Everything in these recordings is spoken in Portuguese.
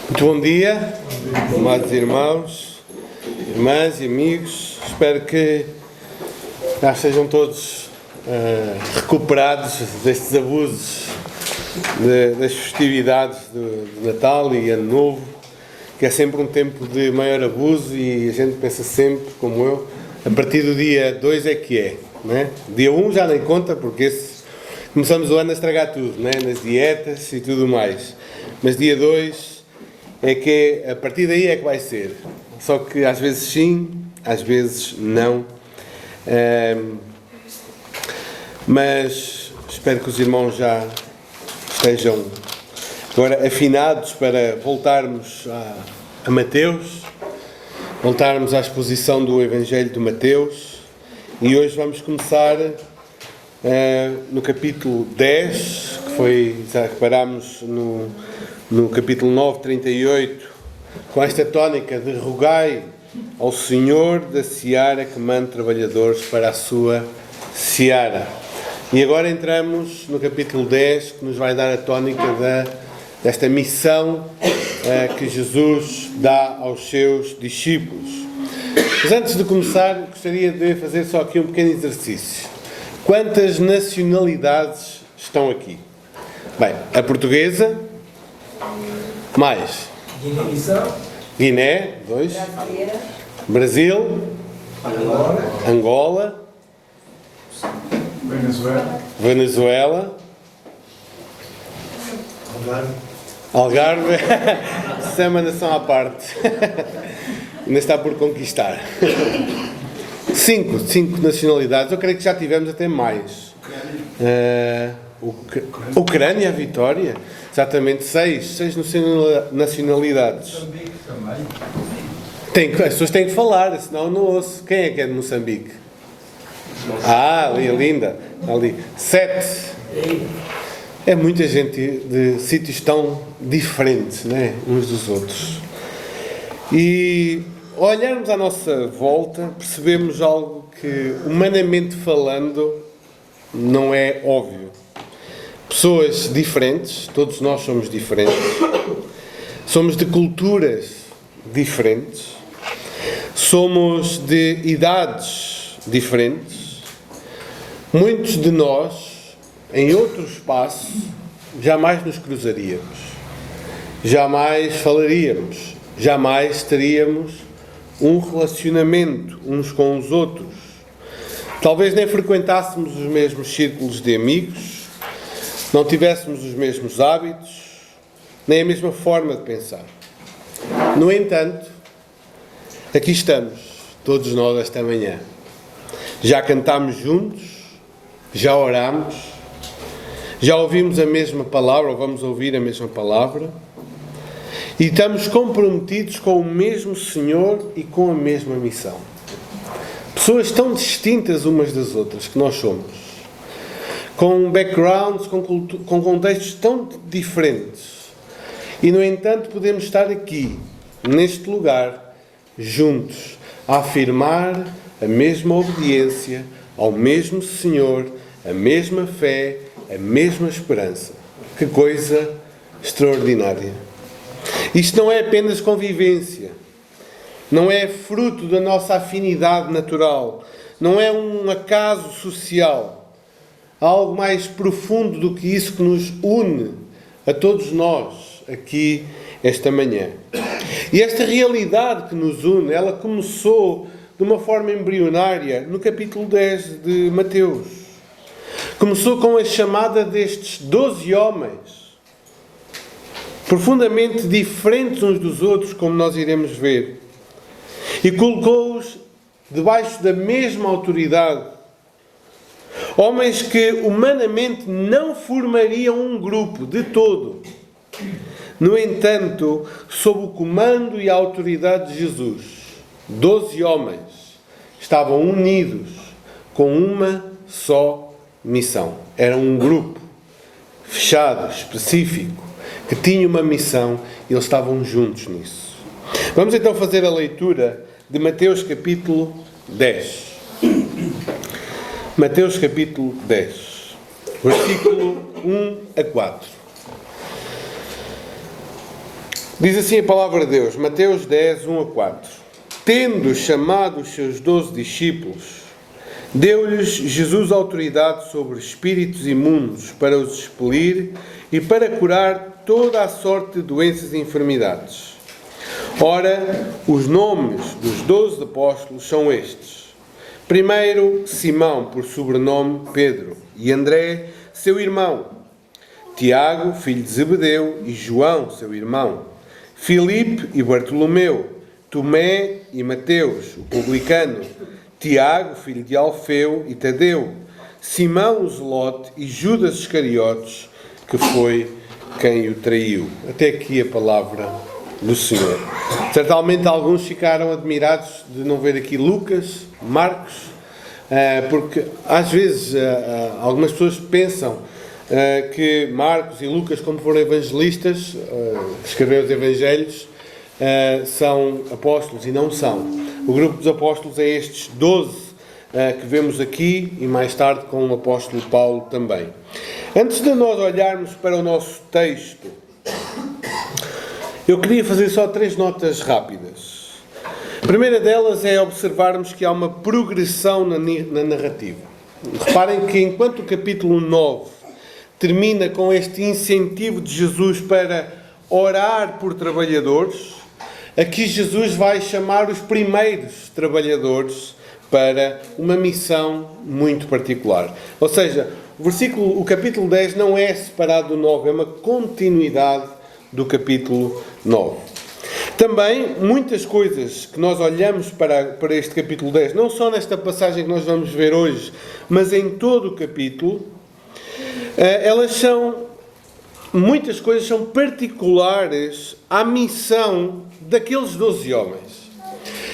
Muito bom dia, amados irmãos, irmãs e amigos. Espero que já estejam todos recuperados destes abusos das festividades de Natal e Ano Novo, que é sempre um tempo de maior abuso e a gente pensa sempre, como eu, a partir do dia 2 é que é, não é? Dia 1 já nem conta, porque começamos o ano a estragar tudo, não é? Nas dietas e tudo mais. Mas dia 2 é que a partir daí é que vai ser. Só que às vezes sim, às vezes não. Mas espero que os irmãos já estejam agora afinados para voltarmos a Mateus, voltarmos à exposição do Evangelho de Mateus. E hoje vamos começar no capítulo 10, que foi, já reparámos no capítulo 9, 38, com esta tónica de rogai ao Senhor da seara que mande trabalhadores para a sua seara. E agora entramos no capítulo 10, que nos vai dar a tónica desta missão que Jesus dá aos seus discípulos. Mas antes de começar, gostaria de fazer só aqui um pequeno exercício. Quantas nacionalidades estão aqui? Bem, a portuguesa, mais Guiné, 2, Brasil, Angola, Venezuela, Algarve, isso é uma nação à parte, ainda está por conquistar. Cinco nacionalidades, eu creio que já tivemos até mais. Ucrânia, Vitória, exatamente, seis nacionalidades. Moçambique também. As pessoas têm que falar, senão eu não ouço. Quem é que é de Moçambique? Ali, linda, ali. 7. É muita gente de sítios tão diferentes, né, uns dos outros. E ao olharmos à nossa volta, percebemos algo que, humanamente falando, não é óbvio. Pessoas diferentes, todos nós somos diferentes, somos de culturas diferentes, somos de idades diferentes. Muitos de nós, em outro espaço, jamais nos cruzaríamos, jamais falaríamos, jamais teríamos um relacionamento uns com os outros. Talvez nem frequentássemos os mesmos círculos de amigos, não tivéssemos os mesmos hábitos, nem a mesma forma de pensar. No entanto, aqui estamos, todos nós esta manhã. Já cantámos juntos, já orámos, já ouvimos a mesma palavra, ou vamos ouvir a mesma palavra, e estamos comprometidos com o mesmo Senhor e com a mesma missão. Pessoas tão distintas umas das outras que nós somos, com backgrounds, com contextos tão diferentes, e no entanto podemos estar aqui, neste lugar, juntos, a afirmar a mesma obediência ao mesmo Senhor, a mesma fé, a mesma esperança. Que coisa extraordinária! Isto não é apenas convivência, não é fruto da nossa afinidade natural, não é um acaso social. Há algo mais profundo do que isso que nos une a todos nós aqui esta manhã. E esta realidade que nos une, ela começou de uma forma embrionária no capítulo 10 de Mateus. Começou com a chamada destes 12 homens, profundamente diferentes uns dos outros, como nós iremos ver, e colocou-os debaixo da mesma autoridade. Homens que humanamente não formariam um grupo de todo. No entanto, sob o comando e a autoridade de Jesus, 12 homens estavam unidos com uma só missão. Era um grupo fechado, específico, que tinha uma missão e eles estavam juntos nisso. Vamos então fazer a leitura de Mateus capítulo 10. Mateus capítulo 10, versículo 1 a 4. Diz assim a palavra de Deus, Mateus 10, 1 a 4. Tendo chamado os seus 12 discípulos, deu-lhes Jesus autoridade sobre espíritos imundos para os expelir e para curar toda a sorte de doenças e enfermidades. Ora, os nomes dos 12 apóstolos são estes. Primeiro, Simão, por sobrenome Pedro, e André, seu irmão. Tiago, filho de Zebedeu, e João, seu irmão. Filipe e Bartolomeu, Tomé e Mateus, o publicano, Tiago, filho de Alfeu, e Tadeu, Simão o Zelote e Judas Iscariotes, que foi quem o traiu. Até aqui a palavra do Senhor. Certamente alguns ficaram admirados de não ver aqui Lucas, Marcos, porque às vezes algumas pessoas pensam que Marcos e Lucas, como foram evangelistas, que escreveram os evangelhos, são apóstolos, e não são. O grupo dos apóstolos é estes 12 que vemos aqui, e mais tarde com o apóstolo Paulo também. Antes de nós olharmos para o nosso texto, eu queria fazer só 3 notas rápidas. A primeira delas é observarmos que há uma progressão na narrativa. Reparem que enquanto o capítulo 9 termina com este incentivo de Jesus para orar por trabalhadores, aqui Jesus vai chamar os primeiros trabalhadores para uma missão muito particular. Ou seja, o capítulo 10 não é separado do 9, é uma continuidade do capítulo 9. Também, muitas coisas que nós olhamos para este capítulo 10, não só nesta passagem que nós vamos ver hoje, mas em todo o capítulo, muitas coisas são particulares à missão daqueles 12 homens.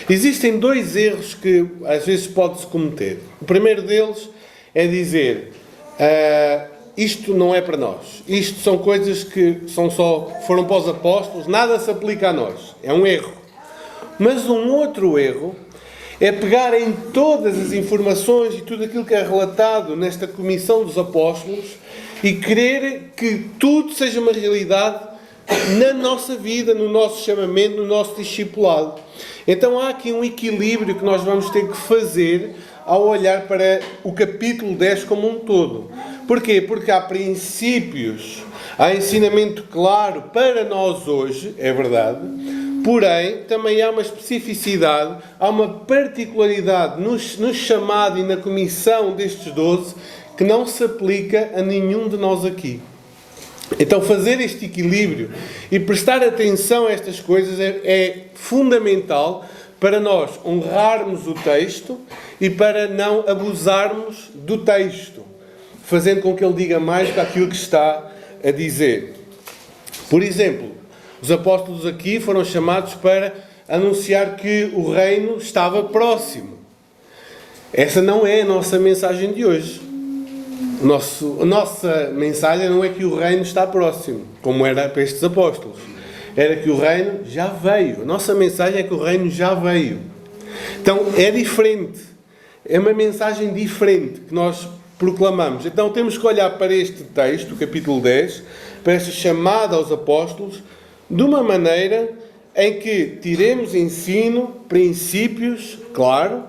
Existem 2 erros que às vezes pode-se cometer. O primeiro deles é dizer, isto não é para nós. Isto são coisas que foram para os apóstolos, nada se aplica a nós. É um erro. Mas um outro erro é pegar em todas as informações e tudo aquilo que é relatado nesta comissão dos apóstolos e querer que tudo seja uma realidade na nossa vida, no nosso chamamento, no nosso discipulado. Então há aqui um equilíbrio que nós vamos ter que fazer ao olhar para o capítulo 10 como um todo. Porquê? Porque há princípios, há ensinamento claro para nós hoje, é verdade, porém também há uma especificidade, há uma particularidade no chamado e na comissão destes 12 que não se aplica a nenhum de nós aqui. Então fazer este equilíbrio e prestar atenção a estas coisas é fundamental para nós honrarmos o texto e para não abusarmos do texto, fazendo com que ele diga mais do que aquilo que está a dizer. Por exemplo, os apóstolos aqui foram chamados para anunciar que o reino estava próximo. Essa não é a nossa mensagem de hoje. A nossa mensagem não é que o reino está próximo, como era para estes apóstolos. Era que o reino já veio. A nossa mensagem é que o reino já veio. Então é diferente. É uma mensagem diferente que nós proclamamos. Então temos que olhar para este texto, o capítulo 10, para esta chamada aos apóstolos, de uma maneira em que tiremos ensino, princípios, claro,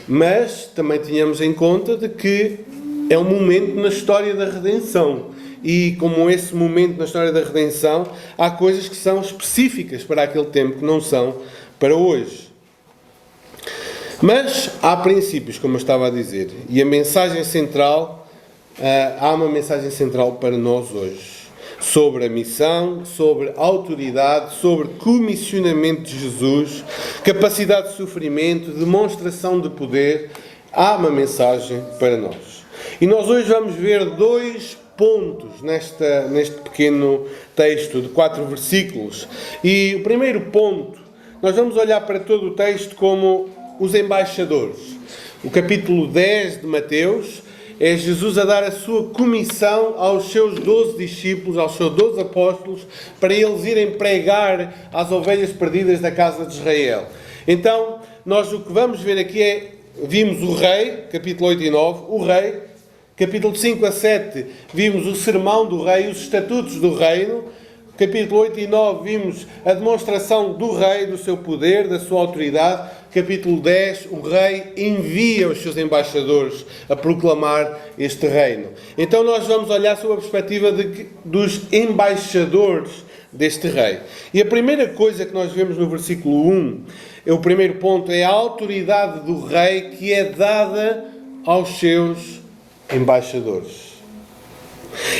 mas também tenhamos em conta de que é um momento na história da redenção. E como esse momento na história da redenção, há coisas que são específicas para aquele tempo que não são para hoje. Mas há princípios, como eu estava a dizer, e a mensagem central, há uma mensagem central para nós hoje, sobre a missão, sobre a autoridade, sobre comissionamento de Jesus, capacidade de sofrimento, demonstração de poder. Há uma mensagem para nós. E nós hoje vamos ver 2 pontos neste pequeno texto de 4 versículos. E o primeiro ponto, nós vamos olhar para todo o texto como os embaixadores. O capítulo 10 de Mateus é Jesus a dar a sua comissão aos seus 12 discípulos, aos seus 12 apóstolos, para eles irem pregar às ovelhas perdidas da casa de Israel. Então, nós o que vamos ver aqui vimos o rei, capítulo 8 e 9, o rei. Capítulo 5 a 7, vimos o sermão do rei, os estatutos do reino. capítulo 8 e 9 vimos a demonstração do rei, do seu poder, da sua autoridade. Capítulo 10, o rei envia os seus embaixadores a proclamar este reino. Então nós vamos olhar sob a perspectiva dos embaixadores deste rei. E a primeira coisa que nós vemos no versículo 1, o primeiro ponto, é a autoridade do rei que é dada aos seus embaixadores.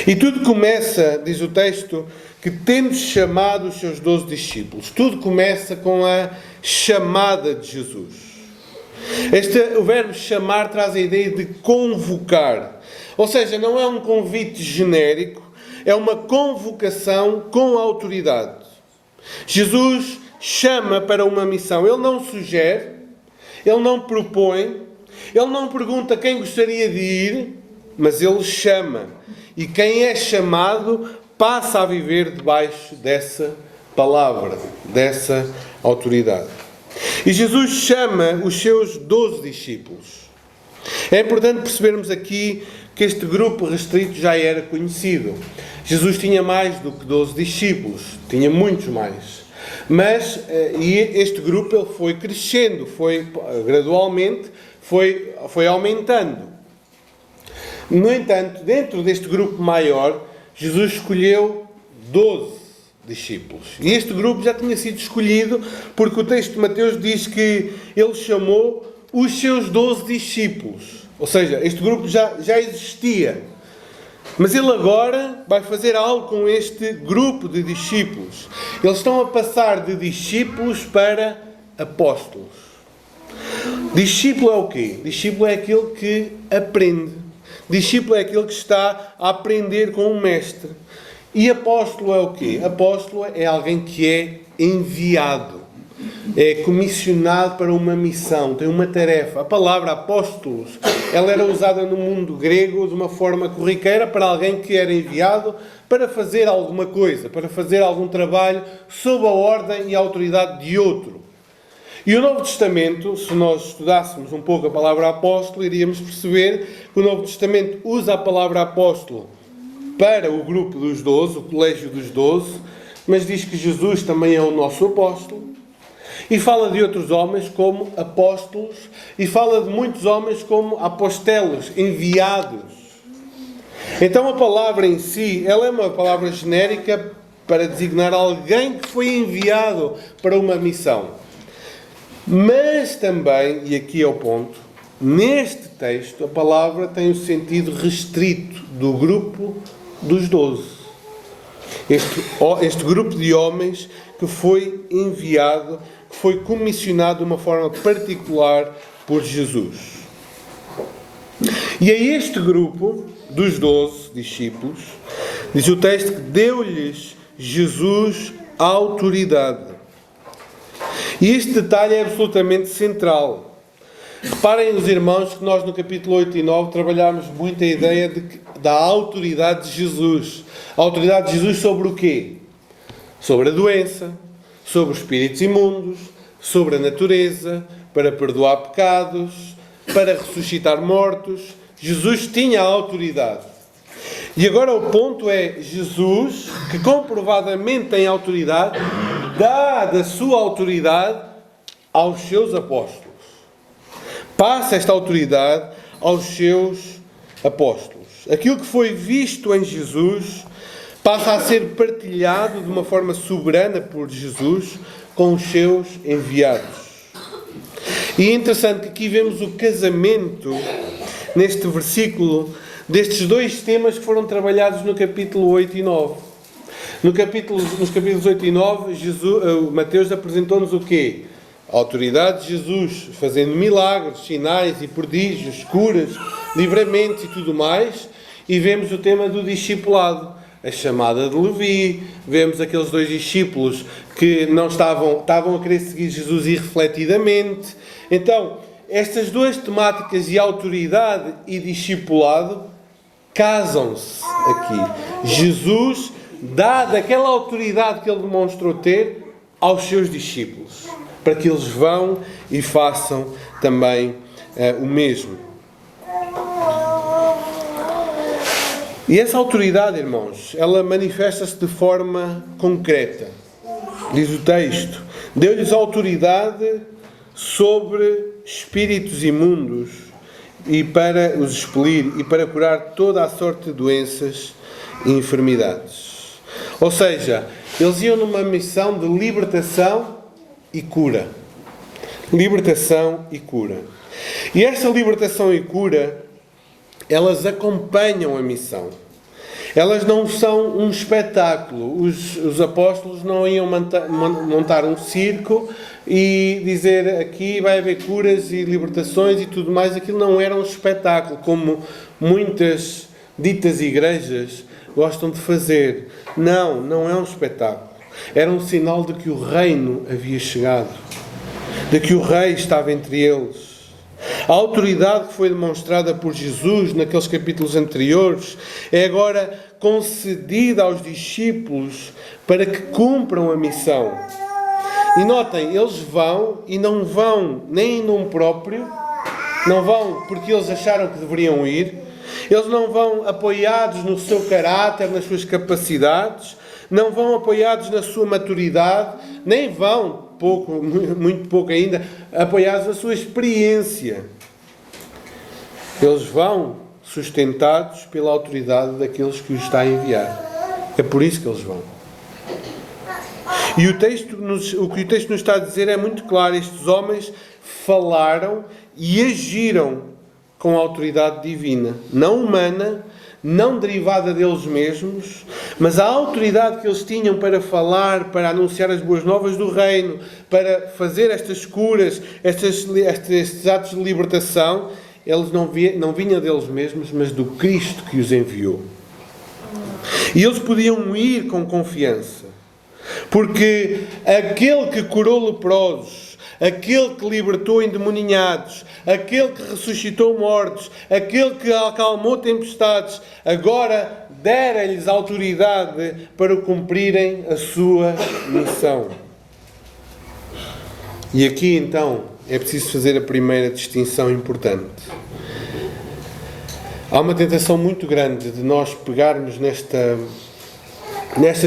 E tudo começa, diz o texto, que tendo chamado os seus 12 discípulos. Tudo começa com a chamada de Jesus. O verbo chamar traz a ideia de convocar. Ou seja, não é um convite genérico, é uma convocação com autoridade. Jesus chama para uma missão. Ele não sugere, ele não propõe, ele não pergunta quem gostaria de ir, mas ele chama. E quem é chamado passa a viver debaixo dessa palavra, dessa autoridade. E Jesus chama os seus 12 discípulos. É importante percebermos aqui que este grupo restrito já era conhecido. Jesus tinha mais do que 12 discípulos, tinha muitos mais. Mas este grupo ele foi crescendo, gradualmente foi aumentando. No entanto, dentro deste grupo maior, Jesus escolheu 12 discípulos. E este grupo já tinha sido escolhido porque o texto de Mateus diz que ele chamou os seus 12 discípulos. Ou seja, este grupo já existia. Mas ele agora vai fazer algo com este grupo de discípulos. Eles estão a passar de discípulos para apóstolos. Discípulo é o quê? Discípulo é aquele que aprende. Discípulo é aquele que está a aprender com um mestre. E apóstolo é o quê? Apóstolo é alguém que é enviado. É comissionado para uma missão, tem uma tarefa. A palavra apóstolos, ela era usada no mundo grego de uma forma corriqueira para alguém que era enviado para fazer alguma coisa, para fazer algum trabalho sob a ordem e a autoridade de outro. E o Novo Testamento, se nós estudássemos um pouco a palavra apóstolo, iríamos perceber que o Novo Testamento usa a palavra apóstolo para o grupo dos 12, o colégio dos 12, mas diz que Jesus também é o nosso apóstolo. E fala de outros homens como apóstolos, e fala de muitos homens como apostelos, enviados. Então a palavra em si, ela é uma palavra genérica para designar alguém que foi enviado para uma missão. Mas também, e aqui é o ponto, neste texto a palavra tem o sentido restrito do grupo dos 12. Este grupo de homens que foi enviado, que foi comissionado de uma forma particular por Jesus. E a este grupo dos 12 discípulos, diz o texto que deu-lhes Jesus autoridade. E este detalhe é absolutamente central. Reparem os irmãos que nós no capítulo 8 e 9 trabalhámos muito a ideia da autoridade de Jesus. A autoridade de Jesus sobre o quê? Sobre a doença, sobre os espíritos imundos, sobre a natureza, para perdoar pecados, para ressuscitar mortos. Jesus tinha a autoridade. E agora o ponto é, Jesus, que comprovadamente tem autoridade, dá da sua autoridade aos seus apóstolos. Passa esta autoridade aos seus apóstolos. Aquilo que foi visto em Jesus passa a ser partilhado de uma forma soberana por Jesus com os seus enviados. E é interessante que aqui vemos o casamento, neste versículo, destes dois temas que foram trabalhados no capítulo 8 e 9. Nos capítulos 8 e 9, Mateus apresentou-nos o quê? A autoridade de Jesus, fazendo milagres, sinais e prodígios, curas, livramentos e tudo mais. E vemos o tema do discipulado, a chamada de Levi. Vemos aqueles dois discípulos que não estavam a querer seguir Jesus irrefletidamente. Então, estas duas temáticas de autoridade e discipulado casam-se aqui. Jesus dá daquela autoridade que ele demonstrou ter aos seus discípulos, para que eles vão e façam também o mesmo. E essa autoridade, irmãos, ela manifesta-se de forma concreta. Diz o texto: deu-lhes autoridade sobre espíritos imundos e para os expelir e para curar toda a sorte de doenças e enfermidades. Ou seja, eles iam numa missão de libertação e cura. Libertação e cura. E esta libertação e cura, elas acompanham a missão. Elas não são um espetáculo. Os apóstolos não iam montar um circo e dizer aqui vai haver curas e libertações e tudo mais. Aquilo não era um espetáculo, como muitas ditas igrejas gostam de fazer. Não, não é um espetáculo. Era um sinal de que o reino havia chegado, de que o rei estava entre eles. A autoridade que foi demonstrada por Jesus naqueles capítulos anteriores é agora concedida aos discípulos para que cumpram a missão. E notem, eles vão e não vão nem em nome próprio, não vão porque eles acharam que deveriam ir, eles não vão apoiados no seu caráter, nas suas capacidades, não vão apoiados na sua maturidade, nem vão, muito pouco ainda, apoiados na sua experiência. Eles vão sustentados pela autoridade daqueles que os está a enviar. É por isso que eles vão. E o que o texto nos está a dizer é muito claro. Estes homens falaram e agiram com a autoridade divina, não humana, não derivada deles mesmos, mas a autoridade que eles tinham para falar, para anunciar as boas novas do reino, para fazer estas curas, estes atos de libertação, eles não vinham deles mesmos, mas do Cristo que os enviou. E eles podiam ir com confiança, porque aquele que curou leprosos, aquele que libertou endemoninhados, aquele que ressuscitou mortos, aquele que acalmou tempestades, agora dera-lhes autoridade para cumprirem a sua missão. E aqui então é preciso fazer a primeira distinção importante. Há uma tentação muito grande de nós pegarmos nesta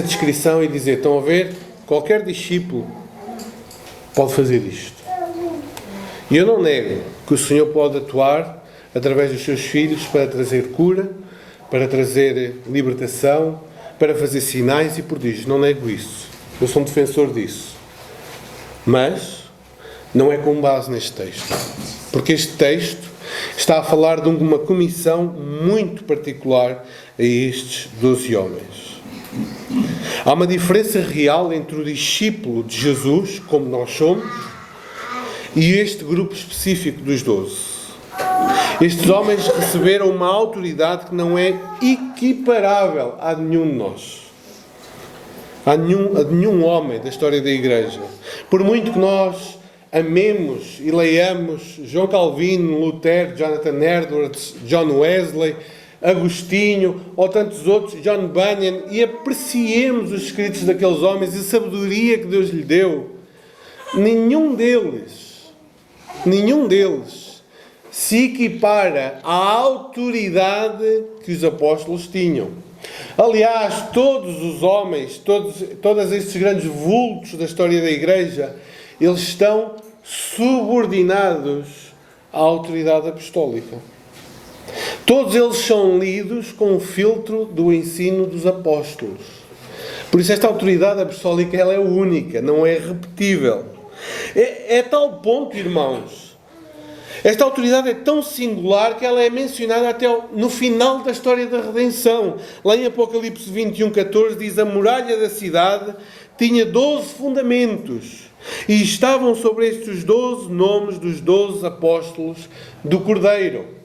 descrição e dizer, estão a ver, qualquer discípulo pode fazer isto. E eu não nego que o Senhor pode atuar através dos seus filhos para trazer cura, para trazer libertação, para fazer sinais e prodígios. Não nego isso. Eu sou um defensor disso. Mas não é com base neste texto. Porque este texto está a falar de uma comissão muito particular a estes 12 homens. Há uma diferença real entre o discípulo de Jesus, como nós somos, e este grupo específico dos 12. Estes homens receberam uma autoridade que não é equiparável a nenhum de nós. A nenhum homem da história da Igreja. Por muito que nós amemos e leiamos João Calvino, Lutero, Jonathan Edwards, John Wesley, Agostinho ou tantos outros, John Bunyan, e apreciemos os escritos daqueles homens e a sabedoria que Deus lhe deu, nenhum deles se equipara à autoridade que os apóstolos tinham. Aliás, todos os homens, todos estes grandes vultos da história da Igreja, eles estão subordinados à autoridade apostólica. Todos eles são lidos com o filtro do ensino dos apóstolos. Por isso esta autoridade apostólica ela é única, não é repetível. É tal ponto, irmãos, esta autoridade é tão singular que ela é mencionada até no final da história da redenção. Lá em Apocalipse 21:14 diz: a muralha da cidade tinha 12 fundamentos e estavam sobre estes os 12 nomes dos 12 apóstolos do Cordeiro.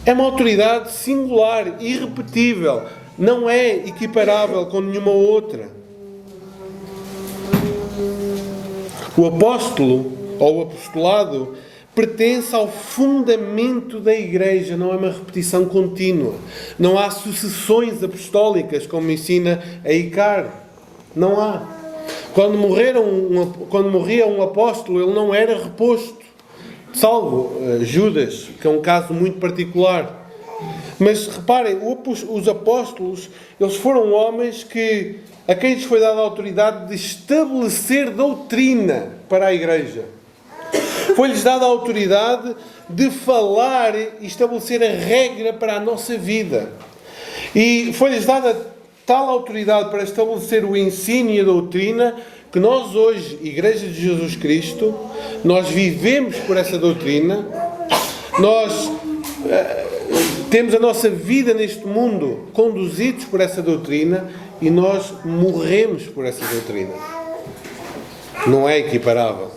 É uma autoridade singular, irrepetível, não é equiparável com nenhuma outra. O apóstolo, ou o apostolado, pertence ao fundamento da Igreja, não é uma repetição contínua. Não há sucessões apostólicas, como ensina a Icar. Não há. Quando morria um apóstolo, ele não era reposto. Salvo Judas, que é um caso muito particular. Mas reparem, os apóstolos, eles foram homens a quem lhes foi dada a autoridade de estabelecer doutrina para a igreja. Foi-lhes dada a autoridade de falar e estabelecer a regra para a nossa vida. E foi-lhes dada tal autoridade para estabelecer o ensino e a doutrina que nós hoje, Igreja de Jesus Cristo, nós vivemos por essa doutrina, nós temos a nossa vida neste mundo conduzidos por essa doutrina e nós morremos por essa doutrina. Não é equiparável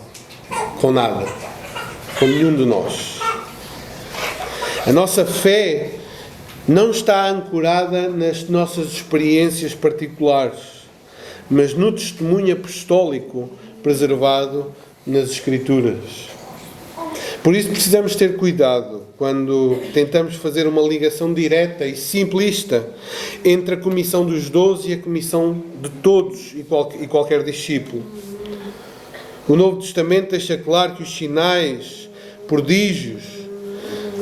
com nada, com nenhum de nós. A nossa fé não está ancorada nas nossas experiências particulares, mas no testemunho apostólico preservado nas Escrituras. Por isso precisamos ter cuidado quando tentamos fazer uma ligação direta e simplista entre a comissão dos 12 e a comissão de todos e qualquer discípulo. O Novo Testamento deixa claro que os sinais, prodígios,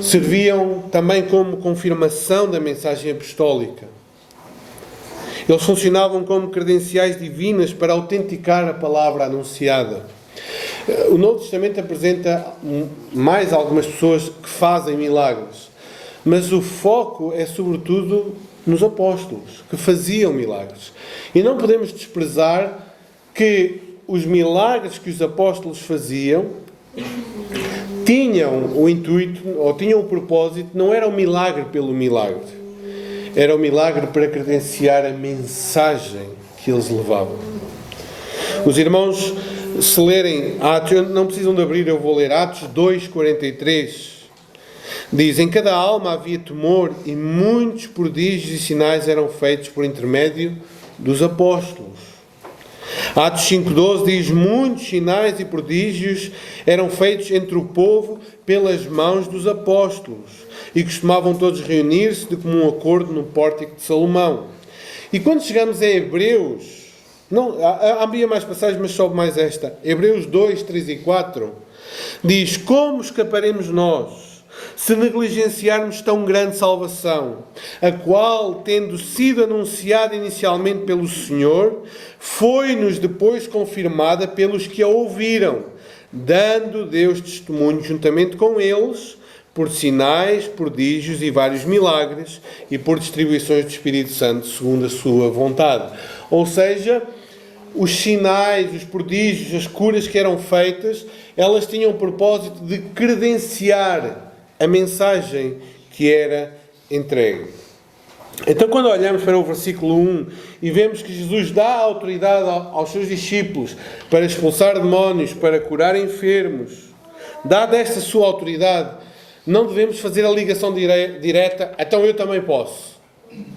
serviam também como confirmação da mensagem apostólica. Eles funcionavam como credenciais divinas para autenticar a palavra anunciada. O Novo Testamento apresenta mais algumas pessoas que fazem milagres, mas o foco é sobretudo nos apóstolos, que faziam milagres. E não podemos desprezar que os milagres que os apóstolos faziam tinham o intuito, ou tinham o propósito, não era o milagre pelo milagre. Era o milagre para credenciar a mensagem que eles levavam. Os irmãos, se lerem Atos, não precisam de abrir, eu vou ler Atos 2:43. Diz: em cada alma havia temor e muitos prodígios e sinais eram feitos por intermédio dos apóstolos. Atos 5:12 diz: muitos sinais e prodígios eram feitos entre o povo pelas mãos dos apóstolos e costumavam todos reunir-se de comum acordo no pórtico de Salomão. E quando chegamos a Hebreus, havia mais passagens, mas só mais esta, Hebreus 2, 3 e 4, diz: como escaparemos nós se negligenciarmos tão grande salvação, a qual, tendo sido anunciada inicialmente pelo Senhor, foi-nos depois confirmada pelos que a ouviram, dando Deus testemunho juntamente com eles, por sinais, prodígios e vários milagres, e por distribuições do Espírito Santo, segundo a sua vontade. Ou seja, os sinais, os prodígios, as curas que eram feitas, elas tinham o propósito de credenciar a mensagem que era entregue. Então, quando olhamos para o versículo 1 e vemos que Jesus dá autoridade aos seus discípulos para expulsar demónios, para curar enfermos, dada esta sua autoridade, não devemos fazer a ligação direta, então eu também posso.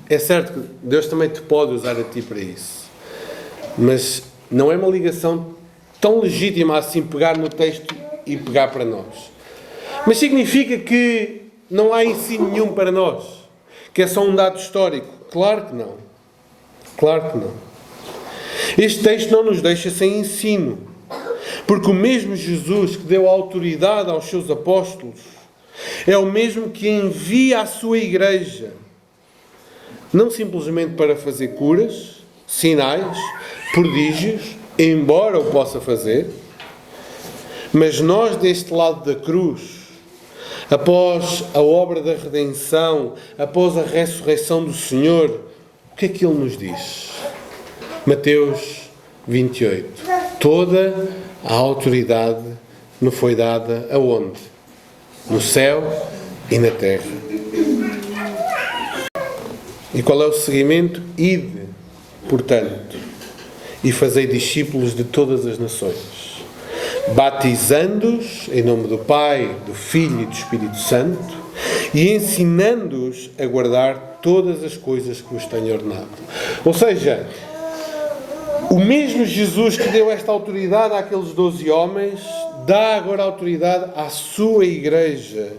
É certo que Deus também te pode usar a ti para isso, mas não é uma ligação tão legítima assim pegar no texto e pegar para nós. Mas significa que não há ensino nenhum para nós, que é só um dado histórico? Claro que não. Claro que não. Este texto não nos deixa sem ensino, porque o mesmo Jesus que deu autoridade aos seus apóstolos é o mesmo que envia a sua igreja, não simplesmente para fazer curas, sinais, prodígios, embora o possa fazer, mas nós deste lado da cruz, após a obra da redenção, após a ressurreição do Senhor, o que é que Ele nos diz? Mateus 28. Toda a autoridade me foi dada aonde? No céu e na terra. E qual é o seguimento? Ide, portanto, e fazei discípulos de todas as nações, batizando-os em nome do Pai, do Filho e do Espírito Santo, e ensinando-os a guardar todas as coisas que vos tenho ordenado. Ou seja, o mesmo Jesus que deu esta autoridade àqueles 12 homens, dá agora autoridade à sua igreja.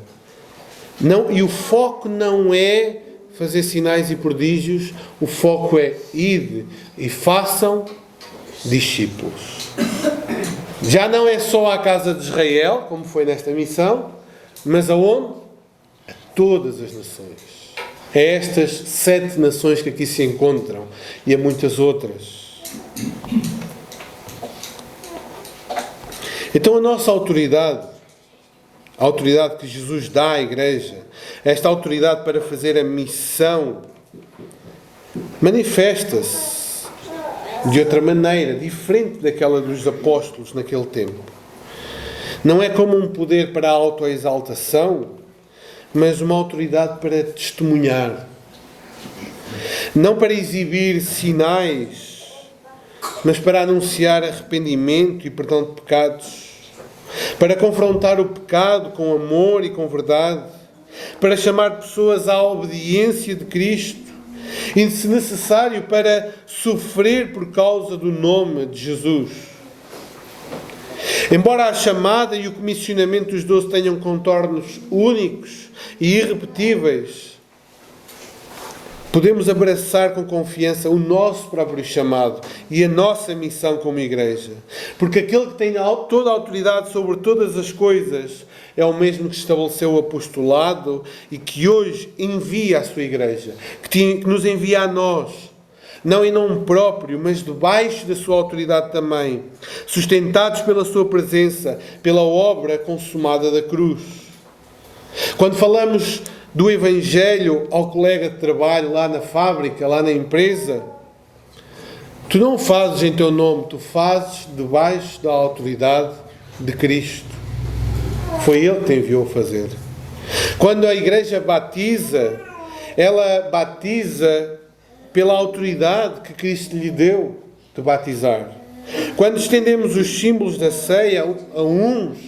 Não, e o foco não é fazer sinais e prodígios, o foco é ide e façam discípulos. Já não é só à casa de Israel, como foi nesta missão, mas aonde? A todas as nações. a estas 7 nações que aqui se encontram e a muitas outras. Então a nossa autoridade, a autoridade que Jesus dá à Igreja, esta autoridade para fazer a missão, manifesta-se de outra maneira, diferente daquela dos apóstolos naquele tempo. Não é como um poder para a autoexaltação, mas uma autoridade para testemunhar. Não para exibir sinais, mas para anunciar arrependimento e perdão de pecados. Para confrontar o pecado com amor e com verdade. Para chamar pessoas à obediência de Cristo. E, se necessário, para sofrer por causa do nome de Jesus. Embora a chamada e o comissionamento dos 12 tenham contornos únicos e irrepetíveis, podemos abraçar com confiança o nosso próprio chamado e a nossa missão como Igreja. Porque aquele que tem toda a autoridade sobre todas as coisas é o mesmo que estabeleceu o apostolado e que hoje envia a sua Igreja, que nos envia a nós, não em nome próprio, mas debaixo da sua autoridade também, sustentados pela sua presença, pela obra consumada da cruz. Quando falamos do Evangelho ao colega de trabalho lá na fábrica, lá na empresa, tu não fazes em teu nome, tu fazes debaixo da autoridade de Cristo. Foi Ele que te enviou a fazer. Quando a Igreja batiza, ela batiza pela autoridade que Cristo lhe deu de batizar. Quando estendemos os símbolos da ceia a uns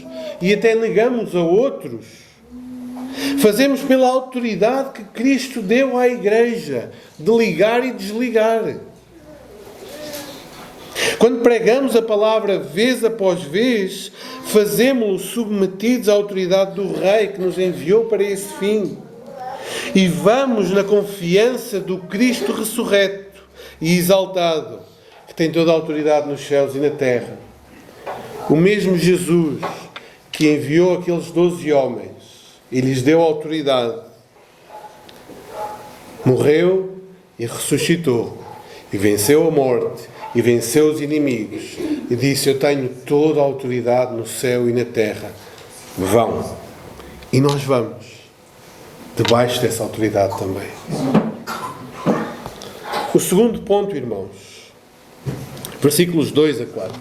e até negamos a outros, fazemos pela autoridade que Cristo deu à Igreja de ligar e desligar. Quando pregamos a palavra vez após vez, fazemos-lo submetidos à autoridade do Rei que nos enviou para esse fim. E vamos na confiança do Cristo ressurreto e exaltado, que tem toda a autoridade nos céus e na terra. O mesmo Jesus que enviou aqueles 12 homens e lhes deu autoridade, morreu e ressuscitou, e venceu a morte, e venceu os inimigos, e disse: eu tenho toda a autoridade no céu e na terra. Vão. E nós vamos, debaixo dessa autoridade também. O segundo ponto, irmãos, versículos 2 a 4.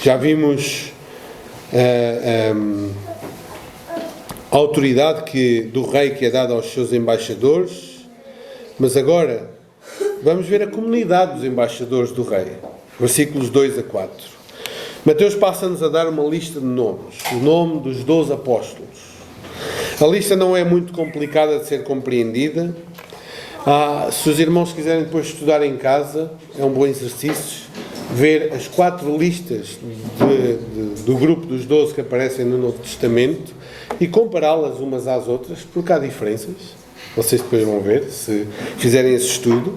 Já vimos a autoridade do rei que é dada aos seus embaixadores, mas agora vamos ver a comunidade dos embaixadores do rei. Versículos 2 a 4. Mateus passa-nos a dar uma lista de nomes, o nome dos 12 apóstolos. A lista não é muito complicada de ser compreendida. Se os irmãos quiserem depois estudar em casa, é um bom exercício ver as 4 listas do grupo dos 12 que aparecem no Novo Testamento e compará-las umas às outras, porque há diferenças. Vocês depois vão ver, se fizerem esse estudo.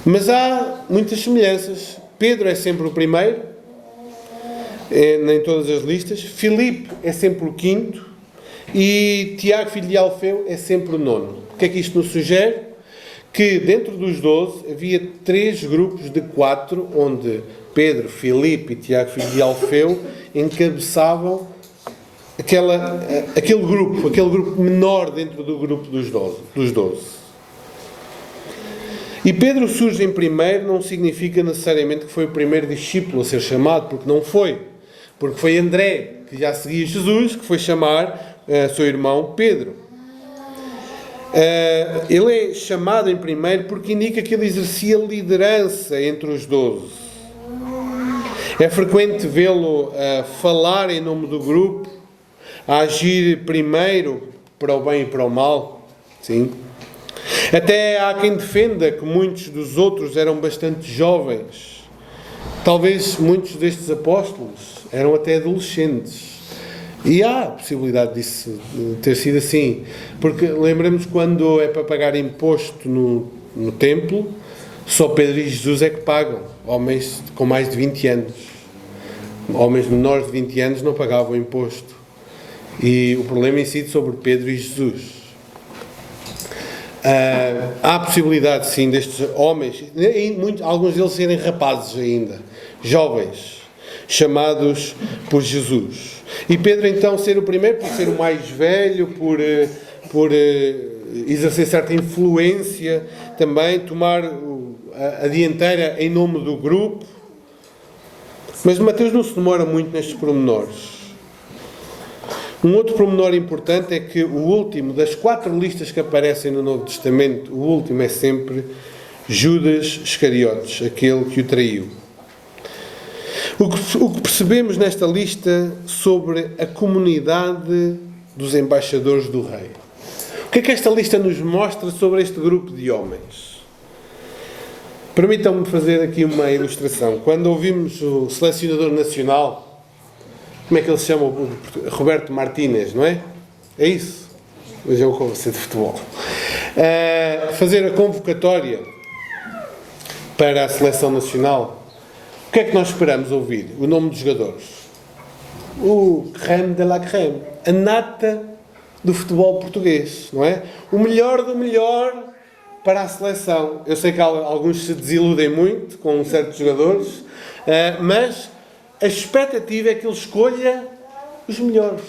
Mas há muitas semelhanças. Pedro é sempre o primeiro, em todas as listas. Filipe é sempre o quinto. E Tiago, filho de Alfeu, é sempre o nono. O que é que isto nos sugere? Que dentro dos 12 havia 3 grupos de 4, onde Pedro, Filipe e Tiago, filho de Alfeu, encabeçavam aquele grupo menor dentro do grupo dos 12. E Pedro surge em primeiro não significa necessariamente que foi o primeiro discípulo a ser chamado, porque não foi. Porque foi André, que já seguia Jesus, que foi chamar seu irmão Pedro. Ele é chamado em primeiro porque indica que ele exercia liderança entre os 12. É frequente vê-lo falar em nome do grupo, a agir primeiro para o bem e para o mal. Sim. Até há quem defenda que muitos dos outros eram bastante jovens. Talvez muitos destes apóstolos eram até adolescentes. E há a possibilidade disso ter sido assim. Porque lembramos quando é para pagar imposto no templo, só Pedro e Jesus é que pagam. Homens com mais de 20 anos. Homens menores de 20 anos não pagavam imposto. E o problema incide sobre Pedro e Jesus. Há a possibilidade, sim, destes homens, alguns deles serem rapazes ainda, jovens, chamados por Jesus. E Pedro, então, ser o primeiro, por ser o mais velho, por exercer certa influência, também tomar a dianteira em nome do grupo. Mas Mateus não se demora muito nestes pormenores. Um outro pormenor importante é que o último das 4 listas que aparecem no Novo Testamento, o último é sempre Judas Iscariotes, aquele que o traiu. O que percebemos nesta lista sobre a comunidade dos embaixadores do rei? O que é que esta lista nos mostra sobre este grupo de homens? Permitam-me fazer aqui uma ilustração. Quando ouvimos o selecionador nacional, como é que ele se chama? Roberto Martínez, não é? É isso? Hoje é o conselho de futebol. Fazer a convocatória para a seleção nacional, o que é que nós esperamos ouvir? O nome dos jogadores. O crème de la crème. A nata do futebol português, não é? O melhor do melhor para a seleção. Eu sei que alguns se desiludem muito com certos jogadores, mas a expectativa é que ele escolha os melhores.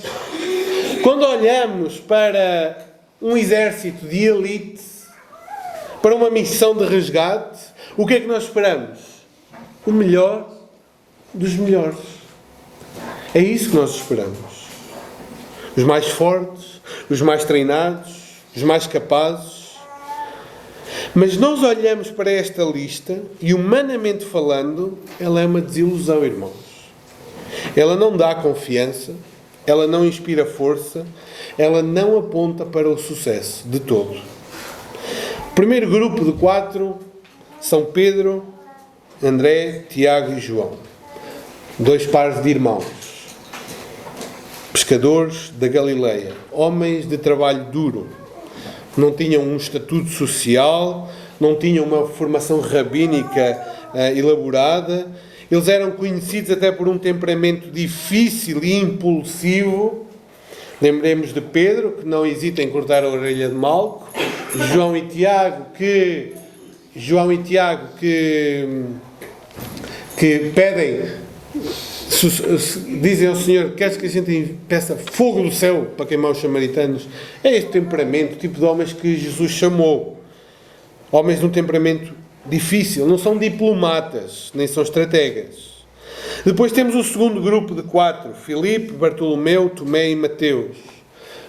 Quando olhamos para um exército de elite, para uma missão de resgate, o que é que nós esperamos? O melhor dos melhores. É isso que nós esperamos. Os mais fortes, os mais treinados, os mais capazes. Mas nós olhamos para esta lista e, humanamente falando, ela é uma desilusão, irmãos. Ela não dá confiança, ela não inspira força, ela não aponta para o sucesso de todo. O primeiro grupo de 4 são Pedro, André, Tiago e João. 2 pares de irmãos. Pescadores da Galileia. Homens de trabalho duro. Não tinham um estatuto social, não tinham uma formação rabínica elaborada. Eles eram conhecidos até por um temperamento difícil e impulsivo. Lembremos de Pedro, que não hesita em cortar a orelha de Malco. João e Tiago, que pedem, dizem ao Senhor: queres que a gente peça fogo do céu para queimar os samaritanos? É este temperamento, o tipo de homens que Jesus chamou. Homens de um temperamento difícil, não são diplomatas, nem são estrategas. Depois temos o segundo grupo de 4, Filipe, Bartolomeu, Tomé e Mateus.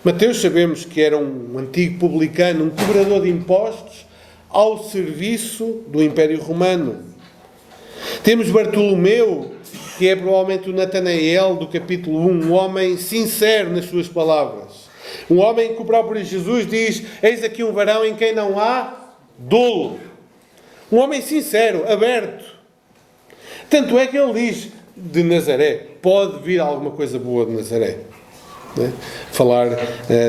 Mateus sabemos que era um antigo publicano, um cobrador de impostos ao serviço do Império Romano. Temos Bartolomeu, que é provavelmente o Natanael do capítulo 1, um homem sincero nas suas palavras. Um homem que o próprio Jesus diz: eis aqui um varão em quem não há dolo. Um homem sincero, aberto. Tanto é que ele diz: de Nazaré, pode vir alguma coisa boa de Nazaré. Né? Falar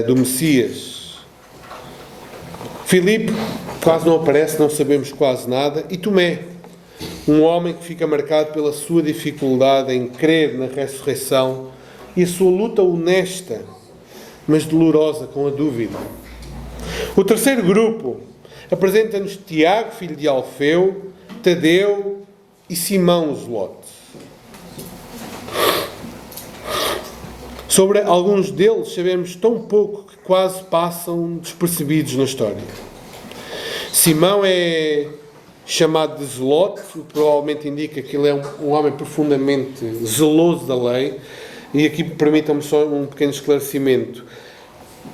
do Messias. Filipe quase não aparece, não sabemos quase nada. E Tomé, um homem que fica marcado pela sua dificuldade em crer na ressurreição e a sua luta honesta, mas dolorosa, com a dúvida. O terceiro grupo apresenta-nos Tiago, filho de Alfeu, Tadeu e Simão o Zelote. Sobre alguns deles sabemos tão pouco que quase passam despercebidos na história. Simão é chamado de Zelote, o que provavelmente indica que ele é um homem profundamente zeloso da lei. E aqui permitam-me só um pequeno esclarecimento.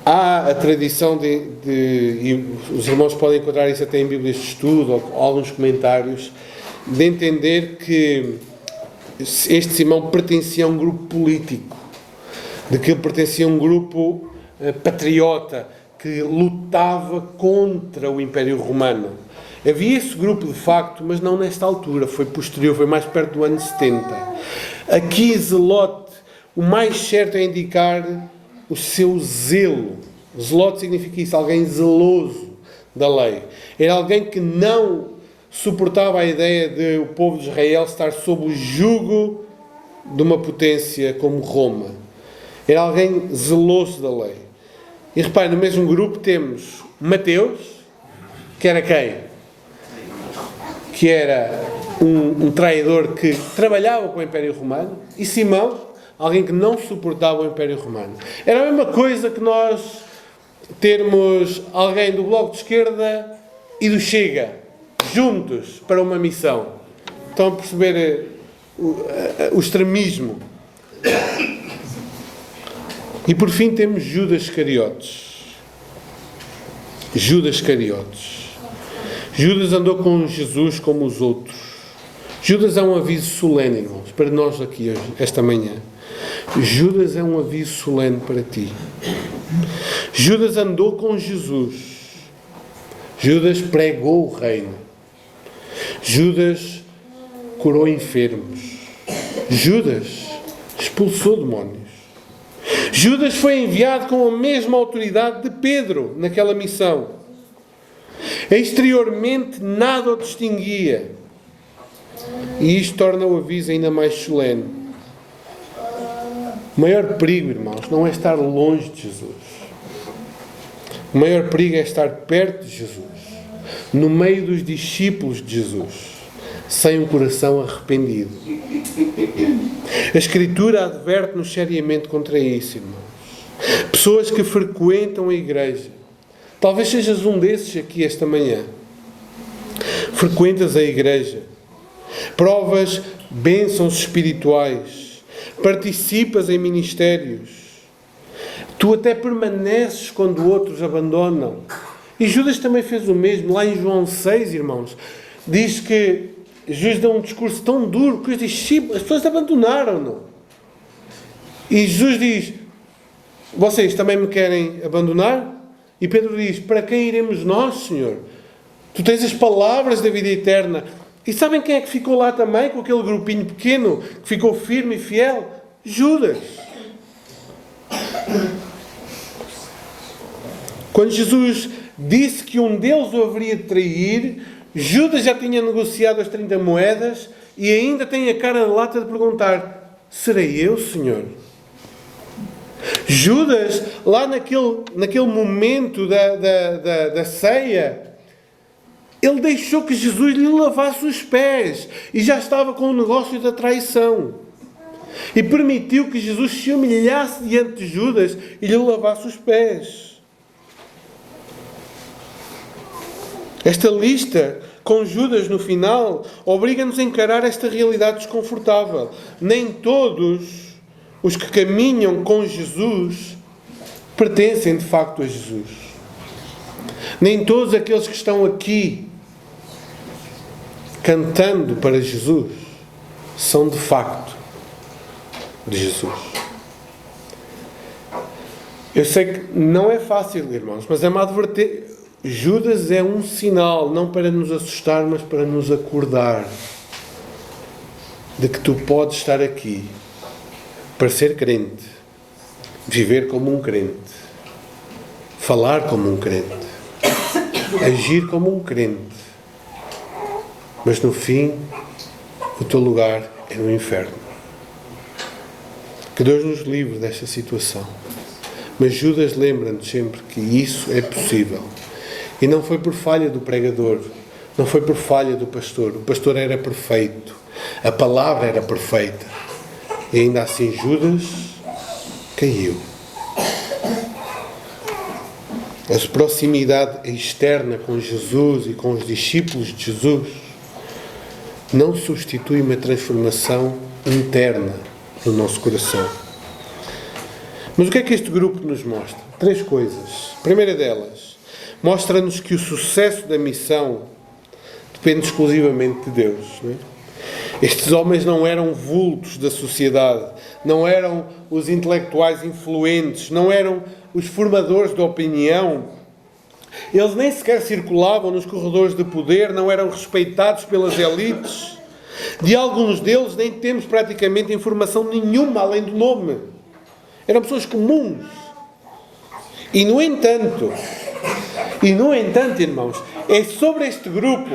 Há a tradição e os irmãos podem encontrar isso até em Bíblias de estudo ou alguns comentários, de entender que este Simão pertencia a um grupo político, de que ele pertencia a um grupo patriota que lutava contra o Império Romano. Havia esse grupo de facto, mas não nesta altura, foi posterior, foi mais perto do ano 70. Aqui Zelote, o mais certo é indicar o seu zelo. Zelote significa isso, alguém zeloso da lei. Era alguém que não suportava a ideia de o povo de Israel estar sob o jugo de uma potência como Roma. Era alguém zeloso da lei. E repare, no mesmo grupo temos Mateus, que era quem? Que era um traidor que trabalhava com o Império Romano, e Simão, alguém que não suportava o Império Romano. Era a mesma coisa que nós termos alguém do Bloco de Esquerda e do Chega, juntos, para uma missão. Estão a perceber o extremismo? E por fim temos Judas Iscariotes. Judas Iscariotes. Judas andou com Jesus como os outros. Judas é um aviso solene, irmãos, para nós aqui hoje, esta manhã. Judas é um aviso solene para ti. Judas andou com Jesus. Judas pregou o reino. Judas curou enfermos. Judas expulsou demónios. Judas foi enviado com a mesma autoridade de Pedro naquela missão. Exteriormente nada o distinguia. E isto torna o aviso ainda mais solene. O maior perigo, irmãos, não é estar longe de Jesus. O maior perigo é estar perto de Jesus, no meio dos discípulos de Jesus, sem um coração arrependido. A Escritura adverte-nos seriamente contra isso, irmãos. Pessoas que frequentam a igreja. Talvez sejas um desses aqui esta manhã. Frequentas a igreja. Provas bênçãos espirituais. Participas em ministérios. Tu até permaneces quando outros abandonam. E Judas também fez o mesmo. Lá em João 6, irmãos, diz que Jesus deu um discurso tão duro que os discípulos, as pessoas abandonaram-no. E Jesus diz: vocês também me querem abandonar? E Pedro diz: para quem iremos nós, Senhor? Tu tens as palavras da vida eterna. E sabem quem é que ficou lá também, com aquele grupinho pequeno, que ficou firme e fiel? Judas. Quando Jesus disse que um deles o haveria de trair, Judas já tinha negociado as 30 moedas e ainda tem a cara de lata de perguntar: serei eu, Senhor? Judas, lá naquele momento da ceia, ele deixou que Jesus lhe lavasse os pés e já estava com o negócio da traição. E permitiu que Jesus se humilhasse diante de Judas e lhe lavasse os pés. Esta lista, com Judas no final, obriga-nos a encarar esta realidade desconfortável. Nem todos os que caminham com Jesus pertencem de facto a Jesus. Nem todos aqueles que estão aqui cantando para Jesus são de facto de Jesus. Eu sei que não é fácil, irmãos, mas é uma advertência. Judas é um sinal, não para nos assustar, mas para nos acordar de que tu podes estar aqui para ser crente, viver como um crente, falar como um crente, agir como um crente, mas no fim o teu lugar é no inferno. Que Deus nos livre desta situação. Mas Judas lembra-nos sempre que isso é possível. E não foi por falha do pregador, não foi por falha do pastor. O pastor era perfeito, a palavra era perfeita. E ainda assim Judas caiu. A proximidade externa com Jesus e com os discípulos de Jesus não substitui uma transformação interna no nosso coração. Mas o que é que este grupo nos mostra? 3 coisas. A primeira delas, mostra-nos que o sucesso da missão depende exclusivamente de Deus. Não é? Estes homens não eram vultos da sociedade, não eram os intelectuais influentes, não eram os formadores de opinião. Eles nem sequer circulavam nos corredores de poder, não eram respeitados pelas elites. De alguns deles nem temos praticamente informação nenhuma além do nome. Eram pessoas comuns. E no entanto, irmãos, é sobre este grupo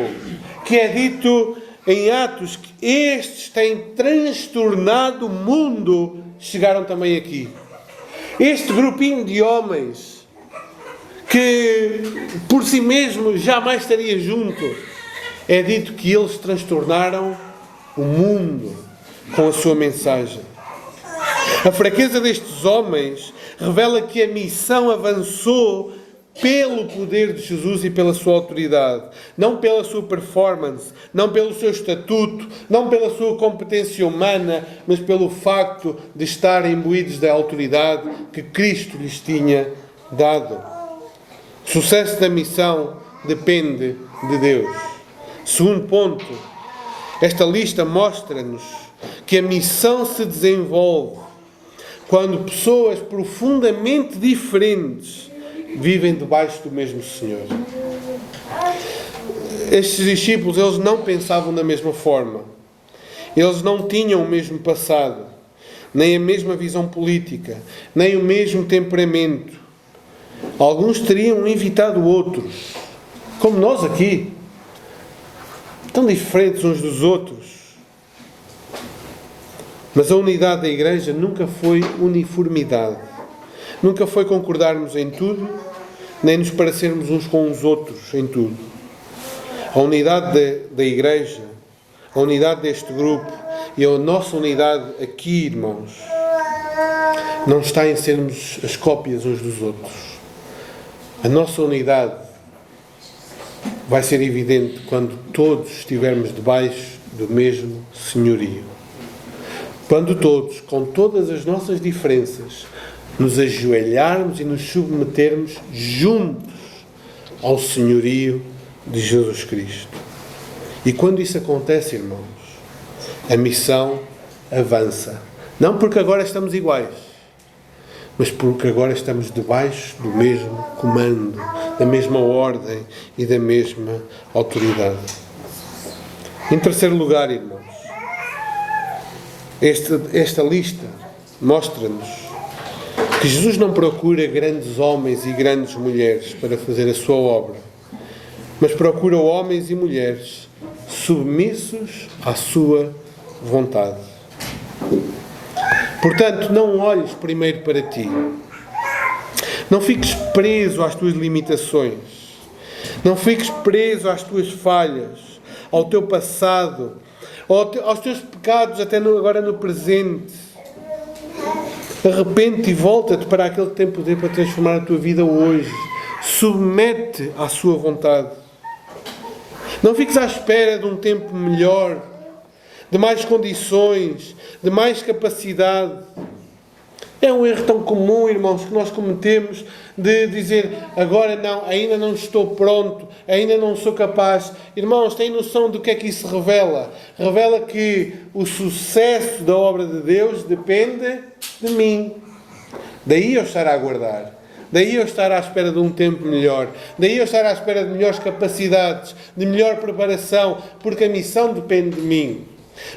que é dito em Atos que estes têm transtornado o mundo, chegaram também aqui. Este grupinho de homens que por si mesmo jamais estaria junto, é dito que eles transtornaram o mundo com a sua mensagem. A fraqueza destes homens revela que a missão avançou pelo poder de Jesus e pela sua autoridade, não pela sua performance, não pelo seu estatuto, não pela sua competência humana, mas pelo facto de estarem imbuídos da autoridade que Cristo lhes tinha dado. O sucesso da missão depende de Deus. Segundo ponto, esta lista mostra-nos que a missão se desenvolve quando pessoas profundamente diferentes vivem debaixo do mesmo Senhor. Estes discípulos, eles não pensavam da mesma forma. Eles não tinham o mesmo passado, nem a mesma visão política, nem o mesmo temperamento. Alguns teriam evitado outros, como nós aqui, tão diferentes uns dos outros. Mas a unidade da Igreja nunca foi uniformidade. Nunca foi concordarmos em tudo, nem nos parecermos uns com os outros em tudo. A unidade da Igreja, a unidade deste grupo e a nossa unidade aqui, irmãos, não está em sermos as cópias uns dos outros. A nossa unidade vai ser evidente quando todos estivermos debaixo do mesmo senhorio. Quando todos, com todas as nossas diferenças, nos ajoelharmos e nos submetermos juntos ao senhorio de Jesus Cristo. E quando isso acontece, irmãos, a missão avança. Não porque agora estamos iguais, mas porque agora estamos debaixo do mesmo comando, da mesma ordem e da mesma autoridade. Em terceiro lugar, irmãos, esta lista mostra-nos que Jesus não procura grandes homens e grandes mulheres para fazer a sua obra, mas procura homens e mulheres submissos à sua vontade. Portanto, não olhes primeiro para ti. Não fiques preso às tuas limitações. Não fiques preso às tuas falhas, ao teu passado, aos teus pecados até agora no presente. Arrepende-te e volta-te para aquele que tem poder para transformar a tua vida hoje. Submete à sua vontade. Não fiques à espera de um tempo melhor, de mais condições, de mais capacidade. É um erro tão comum, irmãos, que nós cometemos de dizer agora não, ainda não estou pronto, ainda não sou capaz. Irmãos, têm noção do que é que isso revela? Revela que o sucesso da obra de Deus depende de mim. Daí eu estar a aguardar. Daí eu estar à espera de um tempo melhor. Daí eu estar à espera de melhores capacidades, de melhor preparação, porque a missão depende de mim.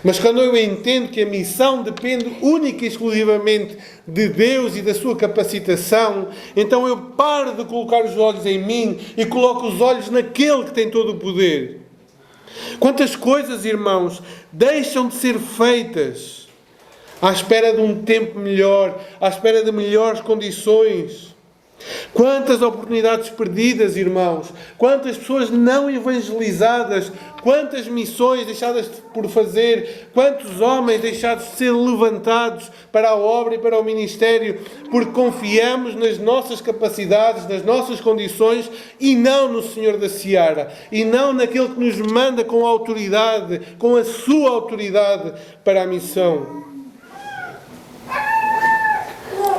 Mas quando eu entendo que a missão depende única e exclusivamente de Deus e da sua capacitação, então eu paro de colocar os olhos em mim e coloco os olhos naquele que tem todo o poder. Quantas coisas, irmãos, deixam de ser feitas à espera de um tempo melhor, à espera de melhores condições. Quantas oportunidades perdidas, irmãos, quantas pessoas não evangelizadas, quantas missões deixadas por fazer, quantos homens deixados de ser levantados para a obra e para o ministério, porque confiamos nas nossas capacidades, nas nossas condições e não no Senhor da Seara, e não naquele que nos manda com autoridade, com a sua autoridade para a missão.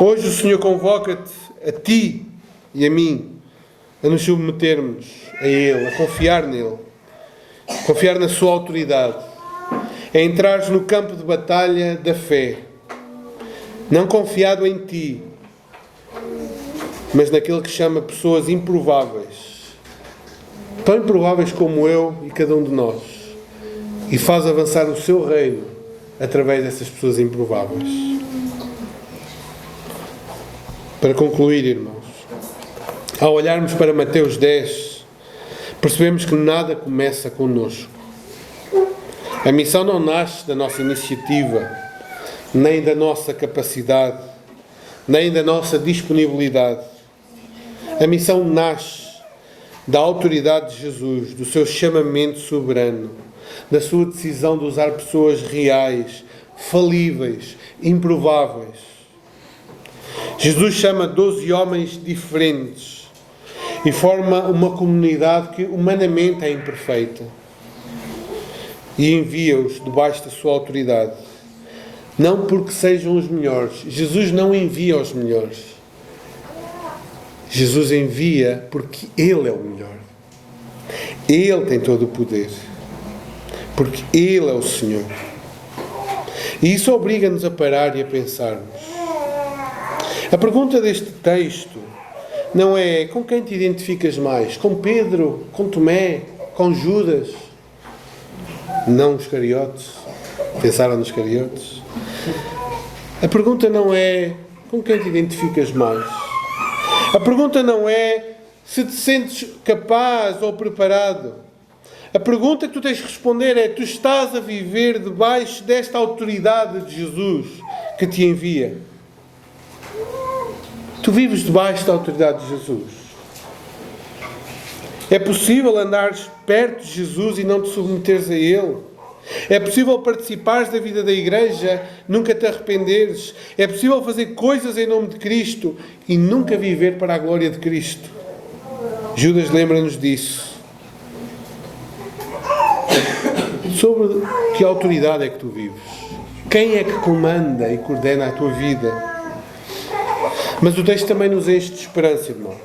Hoje o Senhor convoca-te, a ti e a mim, a nos submetermos a Ele, a confiar nele, confiar na sua autoridade, a entrares no campo de batalha da fé, não confiado em ti, mas naquele que chama pessoas improváveis, tão improváveis como eu e cada um de nós, e faz avançar o seu reino através dessas pessoas improváveis. Para concluir, irmãos, ao olharmos para Mateus 10, percebemos que nada começa connosco. A missão não nasce da nossa iniciativa, nem da nossa capacidade, nem da nossa disponibilidade. A missão nasce da autoridade de Jesus, do seu chamamento soberano, da sua decisão de usar pessoas reais, falíveis, improváveis. Jesus chama 12 homens diferentes e forma uma comunidade que humanamente é imperfeita e envia-os debaixo da sua autoridade. Não porque sejam os melhores. Jesus não envia os melhores. Jesus envia porque Ele é o melhor. Ele tem todo o poder. Porque Ele é o Senhor. E isso obriga-nos a parar e a pensarmos. A pergunta deste texto não é com quem te identificas mais? Com Pedro? Com Tomé? Com Judas? Não os cariotes. Pensaram nos cariotes? A pergunta não é com quem te identificas mais. A pergunta não é se te sentes capaz ou preparado. A pergunta que tu tens de responder é: tu estás a viver debaixo desta autoridade de Jesus que te envia? Tu vives debaixo da autoridade de Jesus? É possível andares perto de Jesus e não te submeteres a Ele? É possível participares da vida da igreja, nunca te arrependeres? É possível fazer coisas em nome de Cristo e nunca viver para a glória de Cristo? Judas lembra-nos disso. Sobre que autoridade é que tu vives? Quem é que comanda e coordena a tua vida? Mas o texto também nos enche de esperança, irmãos.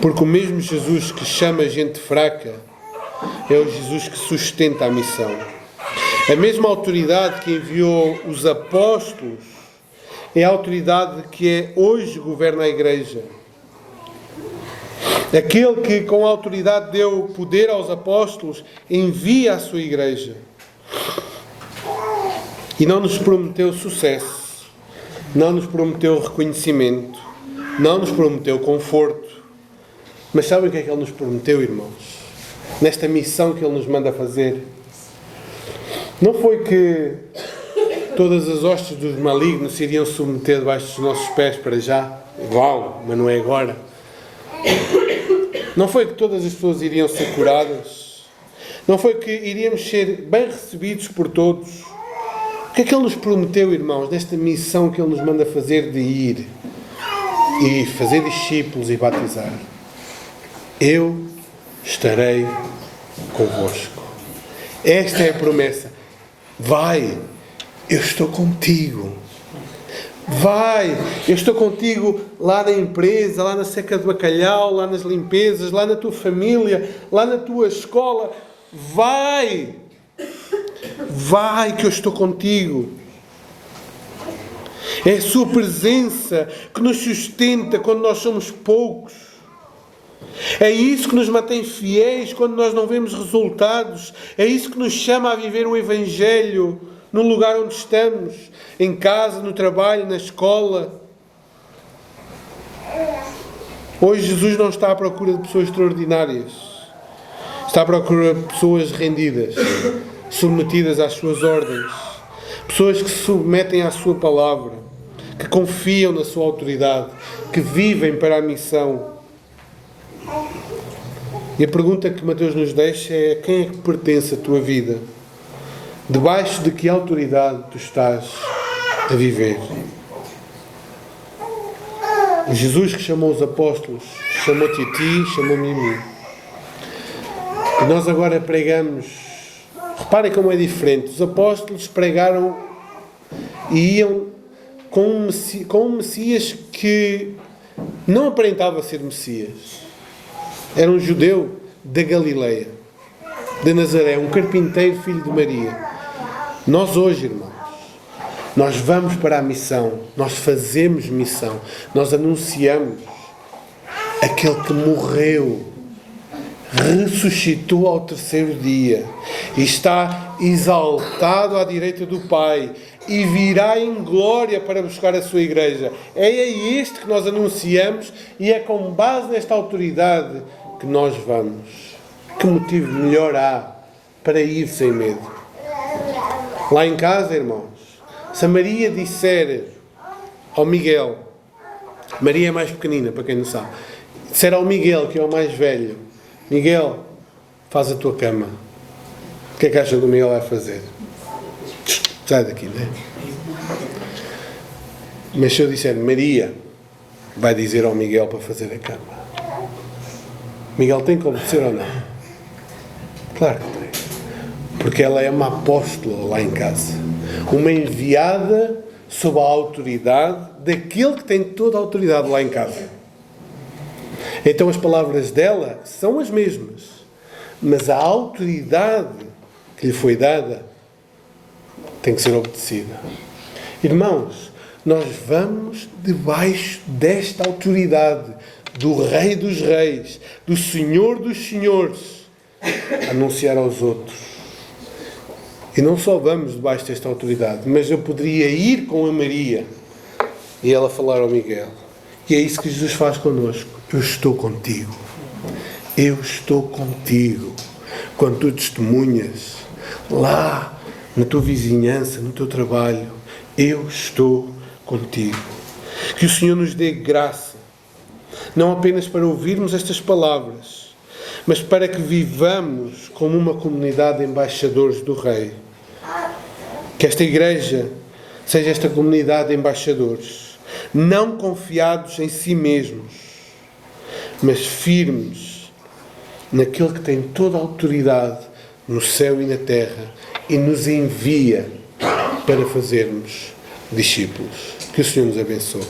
Porque o mesmo Jesus que chama gente fraca é o Jesus que sustenta a missão. A mesma autoridade que enviou os apóstolos é a autoridade que hoje governa a igreja. Aquele que com a autoridade deu poder aos apóstolos envia a sua igreja. E não nos prometeu sucesso, não nos prometeu reconhecimento, não nos prometeu conforto. Mas sabem o que é que Ele nos prometeu, irmãos? Nesta missão que Ele nos manda fazer. Não foi que todas as hostes dos malignos se iriam submeter debaixo dos nossos pés para já. Igual, mas não é agora. Não foi que todas as pessoas iriam ser curadas. Não foi que iríamos ser bem recebidos por todos. O que é que Ele nos prometeu, irmãos, nesta missão que Ele nos manda fazer de ir e fazer discípulos e batizar? Eu estarei convosco. Esta é a promessa. Vai, eu estou contigo. Vai, eu estou contigo lá na empresa, lá na seca de bacalhau, lá nas limpezas, lá na tua família, lá na tua escola. Vai, vai que eu estou contigo. É a sua presença que nos sustenta quando nós somos poucos. É isso que nos mantém fiéis quando nós não vemos resultados. É isso que nos chama a viver o Evangelho no lugar onde estamos, em casa, no trabalho, na escola. Hoje Jesus não está à procura de pessoas extraordinárias. Está à procura de pessoas rendidas, submetidas às suas ordens. Pessoas que se submetem à sua palavra, que confiam na sua autoridade, que vivem para a missão. E a pergunta que Mateus nos deixa é: a quem é que pertence a tua vida? Debaixo de que autoridade tu estás a viver? Jesus que chamou os apóstolos, chamou-te a ti, chamou-me a mim. E nós agora pregamos. Reparem como é diferente. Os apóstolos pregaram e iam com um Messias que não aparentava ser Messias. Era um judeu da Galileia, de Nazaré, um carpinteiro, filho de Maria. Nós hoje, irmãos, nós vamos para a missão, nós fazemos missão, nós anunciamos aquele que morreu, ressuscitou ao terceiro dia e está exaltado à direita do Pai e virá em glória para buscar a sua igreja. É este que nós anunciamos e é com base nesta autoridade que nós vamos. Que motivo melhor há para ir sem medo? Lá em casa, irmãos, se a Maria disser ao Miguel: Maria é mais pequenina, para quem não sabe. Disser ao Miguel, que é o mais velho: Miguel, faz a tua cama. O que é que acha que o Miguel vai fazer? Sai daqui, não é? Mas se eu disser Maria, vai dizer ao Miguel para fazer a cama. Miguel tem que obedecer ou não? Claro que tem. Porque ela é uma apóstola lá em casa. Uma enviada sob a autoridade daquele que tem toda a autoridade lá em casa. Então as palavras dela são as mesmas. Mas a autoridade que lhe foi dada tem que ser obedecida. Irmãos, nós vamos debaixo desta autoridade do Rei dos Reis, do Senhor dos Senhores, anunciar aos outros. E não só vamos debaixo desta autoridade, mas eu poderia ir com a Maria e ela falar ao Miguel. E é isso que Jesus faz connosco. Eu estou contigo. Eu estou contigo. Quando tu testemunhas lá na tua vizinhança, no teu trabalho, eu estou contigo. Que o Senhor nos dê graça, não apenas para ouvirmos estas palavras, mas para que vivamos como uma comunidade de embaixadores do Rei. Que esta igreja seja esta comunidade de embaixadores, não confiados em si mesmos, mas firmes naquele que tem toda a autoridade no céu e na terra e nos envia para fazermos discípulos. Que o Senhor nos abençoe.